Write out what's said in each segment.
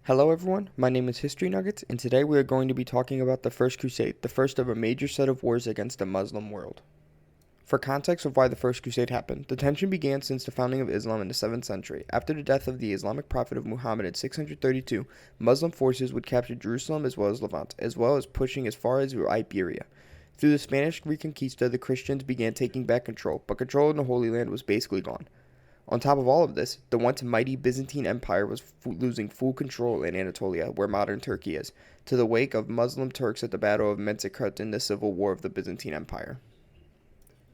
Hello everyone, my name is History Nuggets, and today we are going to be talking about the First Crusade, the first of a major set of wars against the Muslim world. For context of why the First Crusade happened, the tension began since the founding of Islam in the 7th century. After the death of the Islamic prophet of Muhammad in 632, Muslim forces would capture Jerusalem as well as pushing as far as Iberia. Through the Spanish Reconquista, the Christians began taking back control, but control in the Holy Land was basically gone. On top of all of this, the once mighty Byzantine Empire was losing full control in Anatolia, where modern Turkey is, to the wake of Muslim Turks at the Battle of Manzikert in the Civil War of the Byzantine Empire.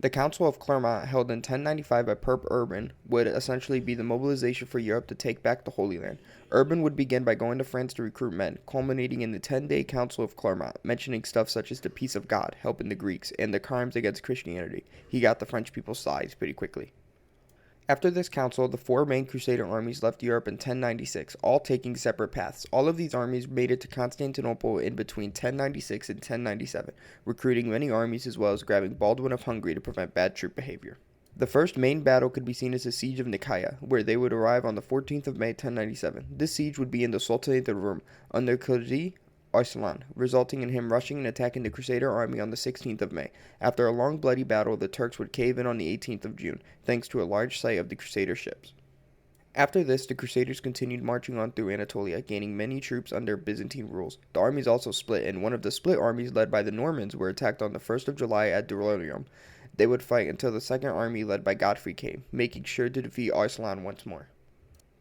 The Council of Clermont, held in 1095 by Pope Urban, would essentially be the mobilization for Europe to take back the Holy Land. Urban would begin by going to France to recruit men, culminating in the 10-day Council of Clermont, mentioning stuff such as the peace of God, helping the Greeks, and the crimes against Christianity. He got the French people's sides pretty quickly. After this council, the four main Crusader armies left Europe in 1096, all taking separate paths. All of these armies made it to Constantinople in between 1096 and 1097, recruiting many armies as well as grabbing Baldwin of Hungary to prevent bad troop behavior. The first main battle could be seen as the Siege of Nicaea, where they would arrive on the 14th of May 1097. This siege would be in the Sultanate of Rome under Khadij Arslan, resulting in him rushing and attacking the Crusader army on the 16th of May. After a long bloody battle, the Turks would cave in on the 18th of June, thanks to a large sight of the Crusader ships. After this, the Crusaders continued marching on through Anatolia, gaining many troops under Byzantine rules. The armies also split, and one of the split armies led by the Normans were attacked on the 1st of July at Durium. They would fight until the second army led by Godfrey came, making sure to defeat Arslan once more.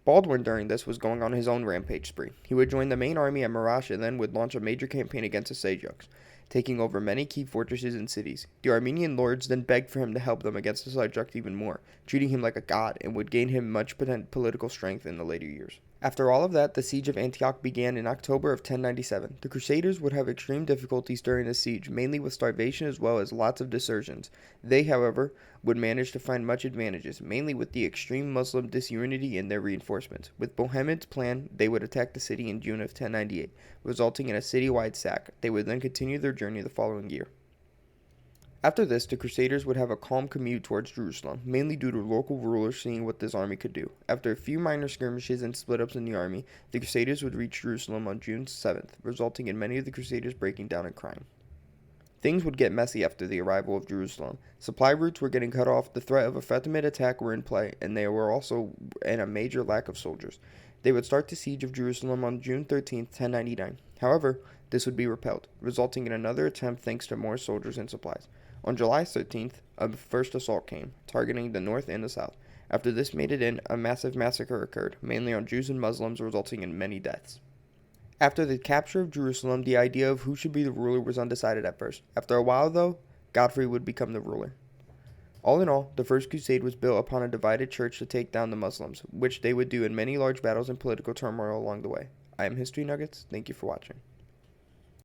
Baldwin during this was going on his own rampage spree. He would join the main army at Marash and then would launch a major campaign against the Seljuks, taking over many key fortresses and cities. The Armenian lords then begged for him to help them against the Seljuks even more, treating him like a god, and would gain him much political strength in the later years. After all of that, the siege of Antioch began in October of 1097. The Crusaders would have extreme difficulties during the siege, mainly with starvation as well as lots of desertions. They, however, would manage to find much advantages, mainly with the extreme Muslim disunity in their reinforcements. With Bohemond's plan, they would attack the city in June of 1098, resulting in a citywide sack. They would then continue their journey the following year. After this, the Crusaders would have a calm commute towards Jerusalem, mainly due to local rulers seeing what this army could do. After a few minor skirmishes and split-ups in the army, the Crusaders would reach Jerusalem on June 7th, resulting in many of the Crusaders breaking down and crying. Things would get messy after the arrival of Jerusalem. Supply routes were getting cut off, the threat of a Fatimid attack were in play, and they were also in a major lack of soldiers. They would start the siege of Jerusalem on June 13th, 1099. However, this would be repelled, resulting in another attempt thanks to more soldiers and supplies. On July 13th, a first assault came, targeting the north and the south. After this made it in, a massive massacre occurred, mainly on Jews and Muslims, resulting in many deaths. After the capture of Jerusalem, the idea of who should be the ruler was undecided at first. After a while, though, Godfrey would become the ruler. All in all, the First Crusade was built upon a divided church to take down the Muslims, which they would do in many large battles and political turmoil along the way. I am History Nuggets. Thank you for watching.